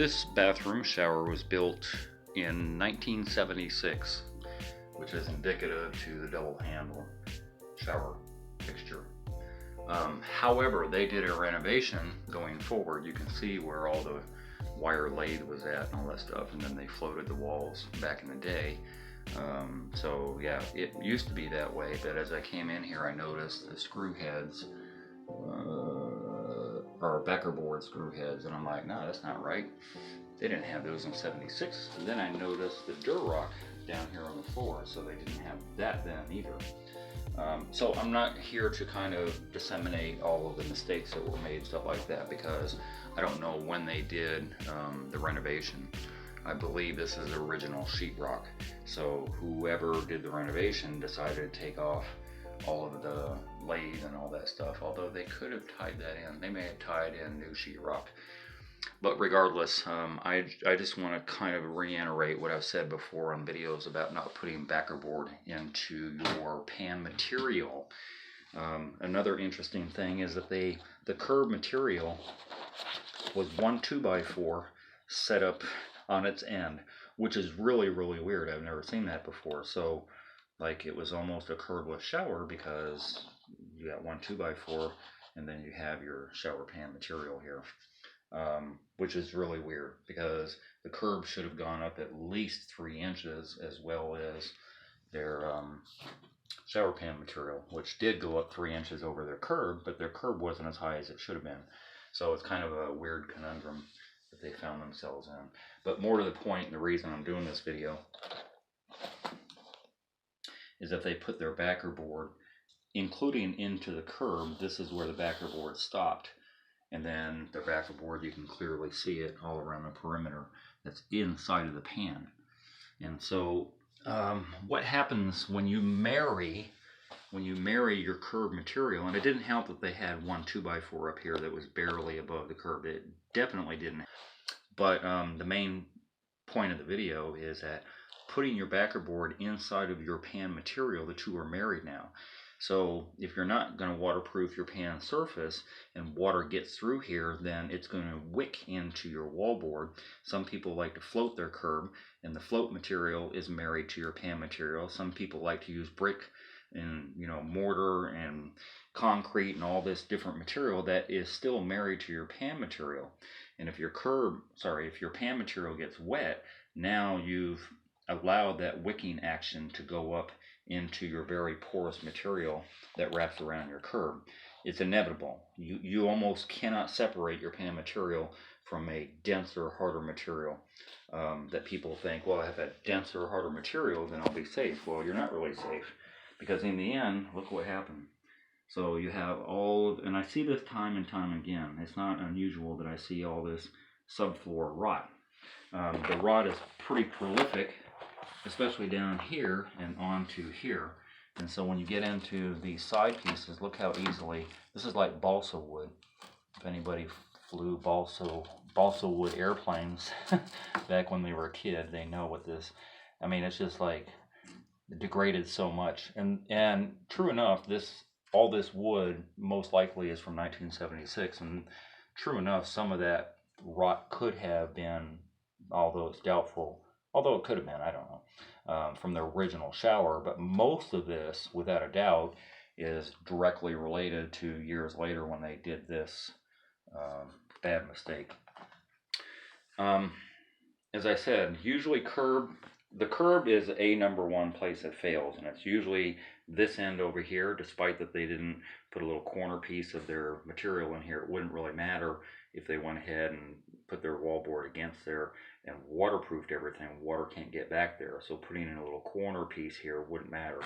This bathroom shower was built in 1976, which is indicative to the double handle shower fixture. However, they did a renovation going forward. You can see where all the wire lathe was at and all that stuff, and then they floated the walls back in the day. So yeah, it used to be that way, but as I came in here I noticed the screw heads are backerboard screw heads, and I'm like, no, that's not right. They didn't have those in '76. And then I noticed the Durock down here on the floor, so they didn't have that then either. So I'm not here to kind of disseminate all of the mistakes that were made, stuff like that, because I don't know when they did the renovation. I believe this is original sheetrock. So whoever did the renovation decided to take off all of the lathe and all that stuff, although they could have tied that in. They may have tied in new sheetrock. But regardless, I just want to kind of reiterate what I've said before on videos about not putting backerboard into your pan material. Another interesting thing is that the curb material was one 2x4 set up on its end, which is really weird. I've never seen that before. So like, it was almost a curbless shower because you got one 2x4 and then you have your shower pan material here. Which is really weird because the curb should have gone up at least 3 inches, as well as their shower pan material, which did go up 3 inches over their curb, but their curb wasn't as high as it should have been. So it's kind of a weird conundrum that they found themselves in. But more to the point, the reason I'm doing this video is that they put their backerboard, including into the curb. This is where the backerboard stopped. And then the backerboard, you can clearly see it all around the perimeter that's inside of the pan. And so what happens when you marry your curb material, and it didn't help that they had one 2x4 up here that was barely above the curb. It definitely didn't. But the main point of the video is that putting your backerboard inside of your pan material, the two are married now. So if you're not going to waterproof your pan surface and water gets through here, then it's going to wick into your wallboard. Some people like to float their curb, and the float material is married to your pan material. Some people like to use brick and mortar and concrete and all this different material that is still married to your pan material. And if your pan material gets wet, now you've allowed that wicking action to go up into your very porous material that wraps around your curb. It's inevitable. You almost cannot separate your pan material from a denser, harder material. That people think, well, if I have a denser, harder material, then I'll be safe. Well, you're not really safe, because in the end, look what happened. So you have and I see this time and time again. It's not unusual that I see all this subfloor rot. The rot is pretty prolific, especially down here and onto here. And so when you get into these side pieces, look how easily, this is like balsa wood. If anybody flew balsa wood airplanes back when they were a kid, they know what this, I mean, it's just like degraded so much. And true enough, all this wood most likely is from 1976, and true enough, some of that rot could have been, although it's doubtful, although it could have been, I don't know, from the original shower. But most of this, without a doubt, is directly related to years later when they did this bad mistake. As I said, usually the curb is a number one place that fails, and it's usually this end over here. Despite that they didn't put a little corner piece of their material in here, it wouldn't really matter if they went ahead and put their wallboard against there and waterproofed everything. Water can't get back there, so putting in a little corner piece here wouldn't matter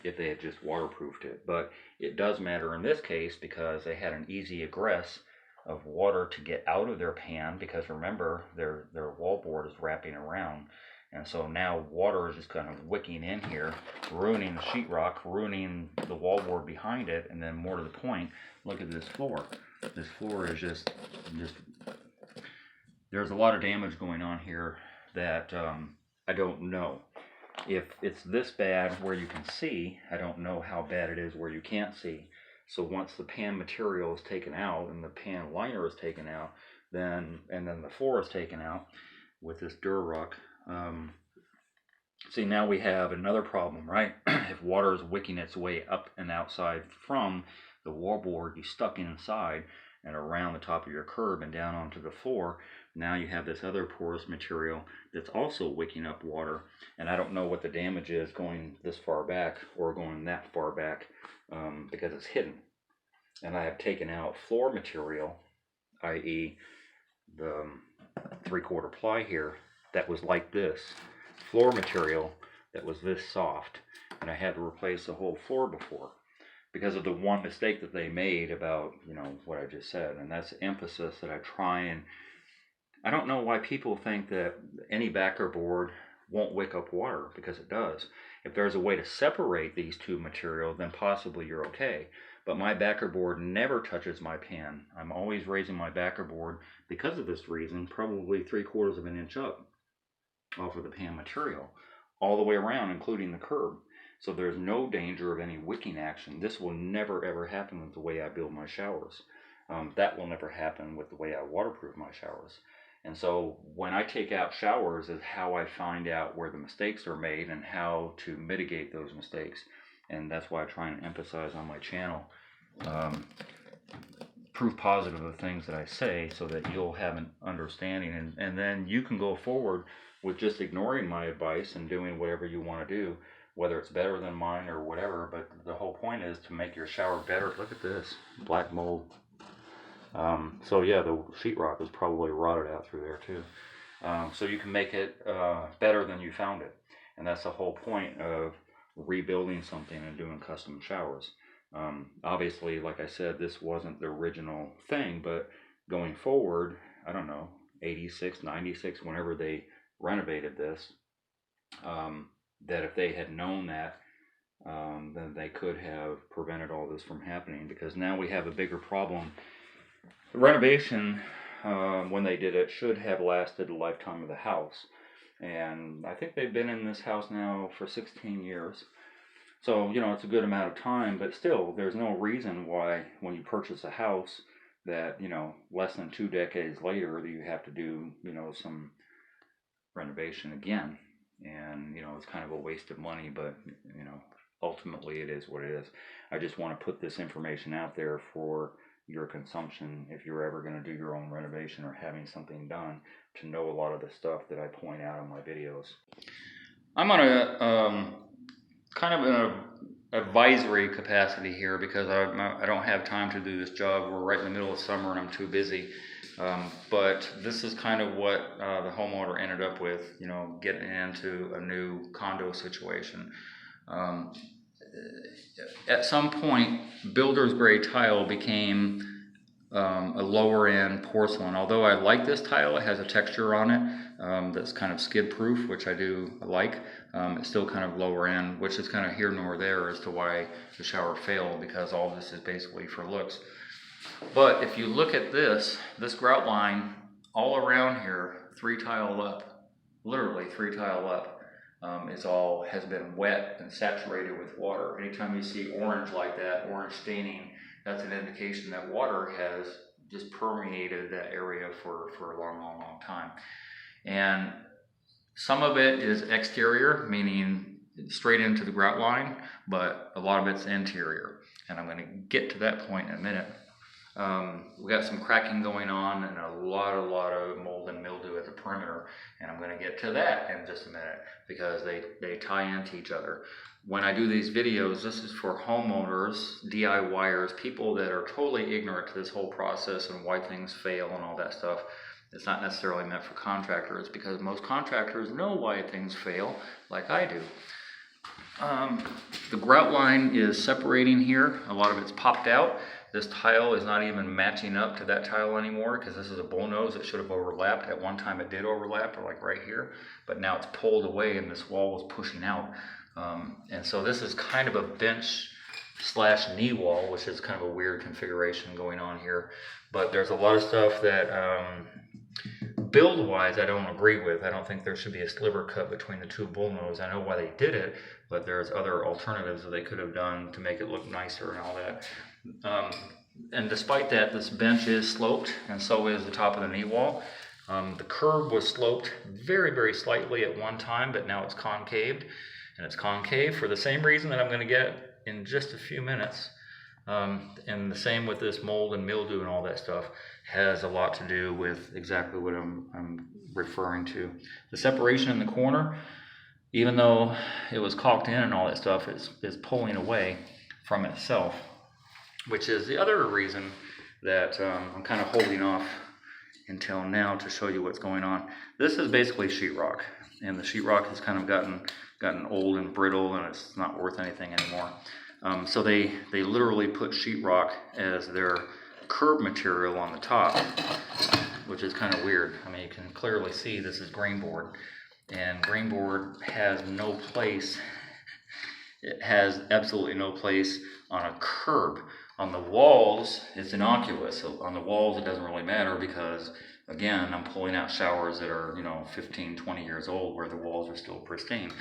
if they had just waterproofed it. But it does matter in this case because they had an easy egress of water to get out of their pan, because remember, their wallboard is wrapping around. And so now water is just kind of wicking in here, ruining the sheetrock, ruining the wallboard behind it. And then more to the point, look at this floor. This floor is just there's a lot of damage going on here that I don't know. If it's this bad where you can see, I don't know how bad it is where you can't see. So once the pan material is taken out and the pan liner is taken out, and then the floor is taken out with this Durarock. See, now we have another problem, right? If water is wicking its way up and outside from the wallboard, you stuck inside and around the top of your curb and down onto the floor, now you have this other porous material that's also wicking up water. And I don't know what the damage is going this far back or going that far back, because it's hidden. And I have taken out floor material, i.e. the 3/4 ply here, that was like this. Floor material that was this soft, and I had to replace the whole floor before because of the one mistake that they made about, what I just said. And that's emphasis that I try, and I don't know why people think that any backer board won't wick up water, because it does. If there's a way to separate these two materials, then possibly you're okay. But my backer board never touches my pan. I'm always raising my backer board, because of this reason, probably 3/4 of an inch up off of the pan material, all the way around, including the curb. So there's no danger of any wicking action. This will never ever happen with the way I build my showers. That will never happen with the way I waterproof my showers. And so when I take out showers is how I find out where the mistakes are made and how to mitigate those mistakes. And that's why I try and emphasize on my channel, proof positive of the things that I say, so that you'll have an understanding, and then you can go forward with just ignoring my advice and doing whatever you want to do, whether it's better than mine or whatever. But the whole point is to make your shower better. Look at this black mold. So yeah, the sheetrock is probably rotted out through there too. So you can make it better than you found it. And that's the whole point of rebuilding something and doing custom showers. Obviously, like I said, this wasn't the original thing, but going forward, I don't know, 86, 96, whenever they renovated this, that if they had known that, then they could have prevented all this from happening, because now we have a bigger problem. The renovation, when they did it, should have lasted the lifetime of the house. And I think they've been in this house now for 16 years. So, it's a good amount of time, but still, there's no reason why when you purchase a house that, less than 2 decades later, you have to do, some renovation again. And, it's kind of a waste of money, but, ultimately it is what it is. I just want to put this information out there for your consumption if you're ever going to do your own renovation or having something done, to know a lot of the stuff that I point out in my videos. I'm on a kind of an advisory capacity here, because I don't have time to do this job. We're right in the middle of summer and I'm too busy. But this is kind of what the homeowner ended up with, getting into a new condo situation. At some point, builder's grade tile became a lower end porcelain. Although I like this tile, it has a texture on it that's kind of skid proof, which I do like. It's still kind of lower end, which is kind of here nor there as to why the shower failed, because all this is basically for looks. But if you look at this grout line all around here, 3 tile up, literally 3 tile up, has been wet and saturated with water. Anytime you see orange like that, orange staining, that's an indication that water has just permeated that area for a long time. And some of it is exterior, meaning straight into the grout line, but a lot of it's interior. And I'm going to get to that point in a minute. We got some cracking going on and a lot of mold and mildew at the perimeter, and I'm going to get to that in just a minute, because they tie into each other. When I do these videos, this is for homeowners, DIYers, people that are totally ignorant to this whole process and why things fail and all that stuff. It's not necessarily meant for contractors, because most contractors know why things fail, like I do. The grout line is separating here. A lot of it's popped out. This tile is not even matching up to that tile anymore, because this is a bullnose. It should have overlapped. At one time it did overlap, like right here, but now it's pulled away and this wall is pushing out. And so this is kind of a bench / knee wall, which is kind of a weird configuration going on here. But there's a lot of stuff that build-wise I don't agree with. I don't think there should be a sliver cut between the 2 bullnose. I know why they did it, but there's other alternatives that they could have done to make it look nicer and all that. and despite that, this bench is sloped, and so is the top of the knee wall. The curb was sloped very, very slightly at one time, but now it's concaved, and it's concave for the same reason that I'm going to get in just a few minutes. And the same with this mold and mildew and all that stuff has a lot to do with exactly what I'm referring to. The separation in the corner, even though it was caulked in and all that stuff, is pulling away from itself, which is the other reason that I'm kind of holding off until now to show you what's going on. This is basically sheetrock, and the sheetrock has kind of gotten old and brittle, and it's not worth anything anymore. So they literally put sheetrock as their curb material on the top, which is kind of weird. I mean, you can clearly see this is grain board, and grain board has no place. It has absolutely no place on a curb. On the walls, it's innocuous. So on the walls, it doesn't really matter because, again, I'm pulling out showers that are, 15, 20 years old where the walls are still pristine.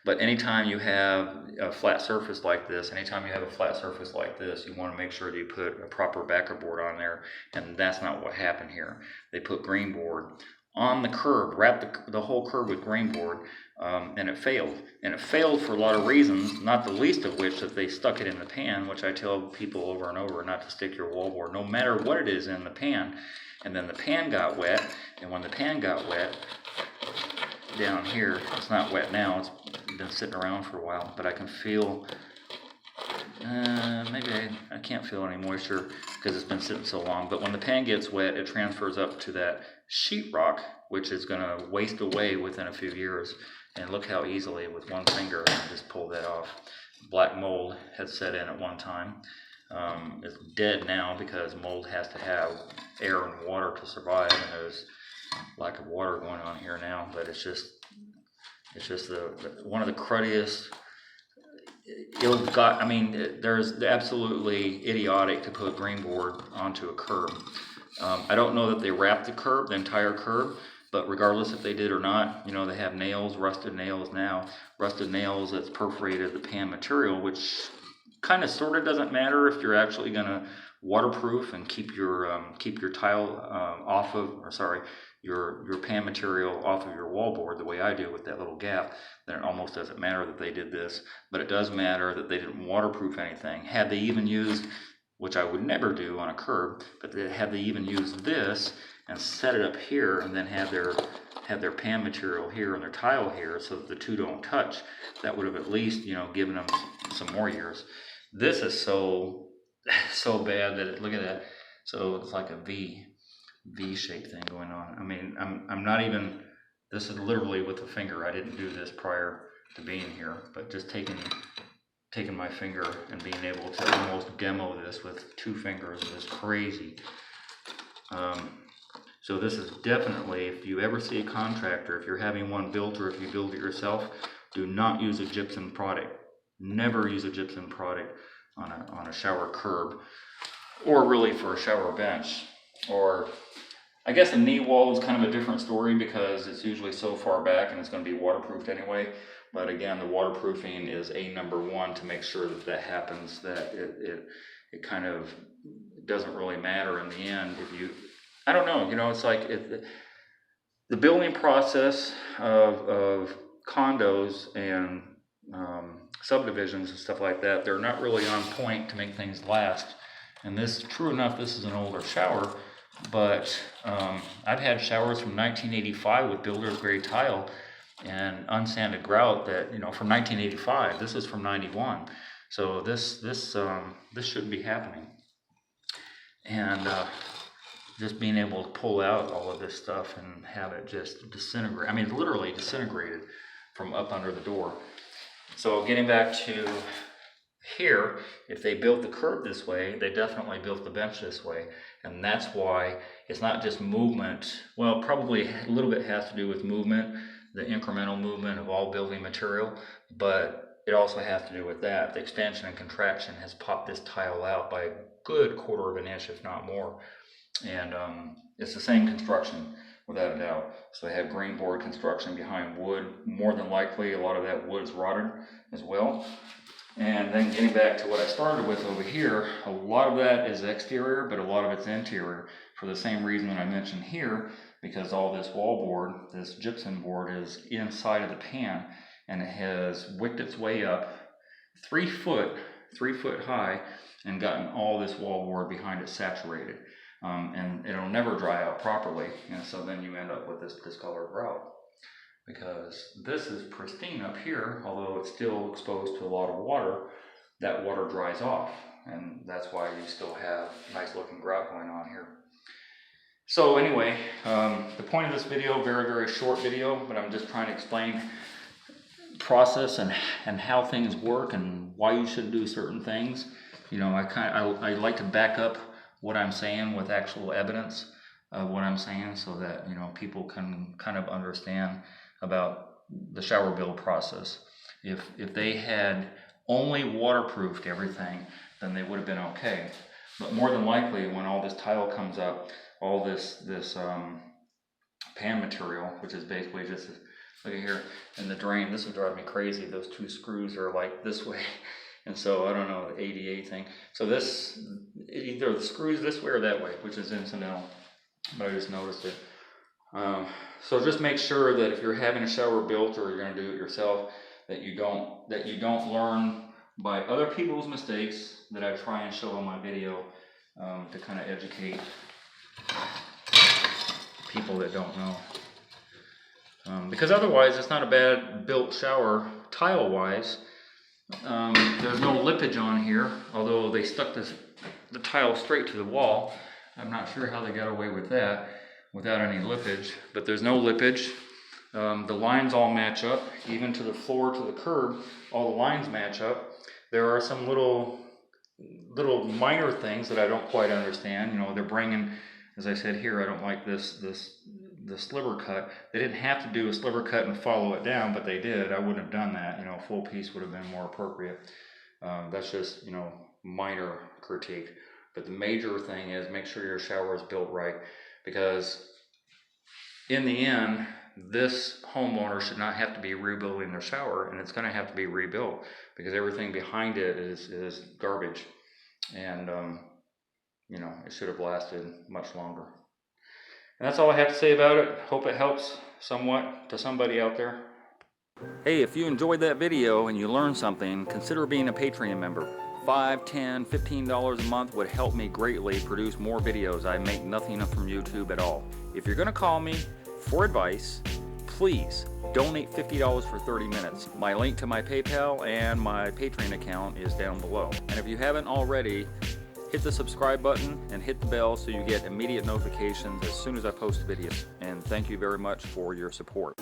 But anytime you have a flat surface like this, you want to make sure that you put a proper backerboard on there, and that's not what happened here. They put grain board on the curb, wrapped the whole curb with grain board, and it failed. And it failed for a lot of reasons, not the least of which that they stuck it in the pan, which I tell people over and over not to stick your wallboard, no matter what it is, in the pan. And then the pan got wet, and when the pan got wet, down here, it's not wet now, it's been sitting around for a while, but I can feel, maybe I can't feel any moisture because it's been sitting so long, but when the pan gets wet, it transfers up to that sheetrock, which is going to waste away within a few years. And look how easily, with one finger, I can just pull that off. Black mold had set in at one time. It's dead now because mold has to have air and water to survive, and there's lack of water going on here now. But it's just one of the cruddiest, ill-got. I mean, there's absolutely idiotic to put grain board onto a curb. I don't know that they wrapped the entire curb, but regardless if they did or not, they have nails, rusted nails now, rusted nails that's perforated the pan material, which kind of sort of doesn't matter if you're actually going to waterproof and keep your tile your pan material off of your wallboard the way I do with that little gap. Then it almost doesn't matter that they did this, but it does matter that they didn't waterproof anything. Had they even used, which I would never do on a curb, but had they even used this and set it up here and then had their pan material here and their tile here so that the two don't touch, that would have at least given them some more years. This is so bad that look at that. So it's like a V-shaped thing going on. I mean, I'm not even, this is literally with a finger. I didn't do this prior to being here, but just taking my finger and being able to almost demo this with two fingers is crazy. So this is definitely, if you ever see a contractor, if you're having one built or if you build it yourself, do not use a gypsum product. Never use a gypsum product on a shower curb, or really for a shower bench. Or I guess a knee wall is kind of a different story because it's usually so far back and it's going to be waterproofed anyway. But again, the waterproofing is number one to make sure that happens, that it kind of doesn't really matter in the end. I don't know, it's like the building process of condos and subdivisions and stuff like that, they're not really on point to make things last. And this, true enough, this is an older shower, but I've had showers from 1985 with builder's grade tile and unsanded grout that, from 1985. This is from 91. So this shouldn't be happening. And just being able to pull out all of this stuff and have it just disintegrate. I mean, literally disintegrated from up under the door. So getting back to here, if they built the curb this way, they definitely built the bench this way. And that's why it's not just movement. Well, probably a little bit has to do with movement, the incremental movement of all building material, but it also has to do with that. The expansion and contraction has popped this tile out by a good quarter of an inch, if not more. And it's the same construction, without a doubt. So they have grain board construction behind wood. More than likely, a lot of that wood is rotted as well. And then getting back to what I started with over here, a lot of that is exterior, but a lot of it's interior for the same reason I mentioned here, because all this wall board, this gypsum board, is inside of the pan, and it has wicked its way up 3 foot high, and gotten all this wall board behind it saturated. And it'll never dry out properly, and so then you end up with this discolored grout. Because this is pristine up here, although it's still exposed to a lot of water, that water dries off, and that's why you still have nice looking grout going on here. So anyway, the point of this video, very short video, but I'm just trying to explain process and how things work and why you should do certain things. You know, I like to back up what I'm saying with actual evidence of what I'm saying, so that, you know, people can kind of understand about the shower build process. If they had only waterproofed everything, then they would have been okay. But more than likely, when all this tile comes up, all this pan material, which is basically just, look at here, and the drain, this would drive me crazy. Those 2 screws are like this way. And so, I don't know, the ADA thing. So this, either the screws this way or that way, which is incidental, but I just noticed it. So just make sure that if you're having a shower built, or you're going to do it yourself, that you don't learn by other people's mistakes that I try and show in my video, to kind of educate people that don't know. Because otherwise, it's not a bad built shower tile wise. There's no lippage on here, although they stuck the tile straight to the wall. I'm not sure how they got away with that without any lippage, but there's no lippage. The lines all match up, even to the floor, to the curb, all the lines match up. There are some little minor things that I don't quite understand. You know, they're bringing, as I said here, I don't like the sliver cut. They didn't have to do a sliver cut and follow it down, but they did. I wouldn't have done that. You know, a full piece would have been more appropriate. That's just, you know, minor critique. But the major thing is make sure your shower is built right, because in the end, this homeowner should not have to be rebuilding their shower, and it's going to have to be rebuilt because everything behind it is garbage, and you know, it should have lasted much longer. And that's all I have to say about it. Hope it helps somewhat to somebody out there. Hey, if you enjoyed that video and you learned something, consider being a Patreon member. $5, $10, $15 a month would help me greatly produce more videos. I make nothing from YouTube at all. If you're going to call me for advice, please donate $50 for 30 minutes. My link to my PayPal and my Patreon account is down below. And if you haven't already, hit the subscribe button and hit the bell so you get immediate notifications as soon as I post videos. And thank you very much for your support.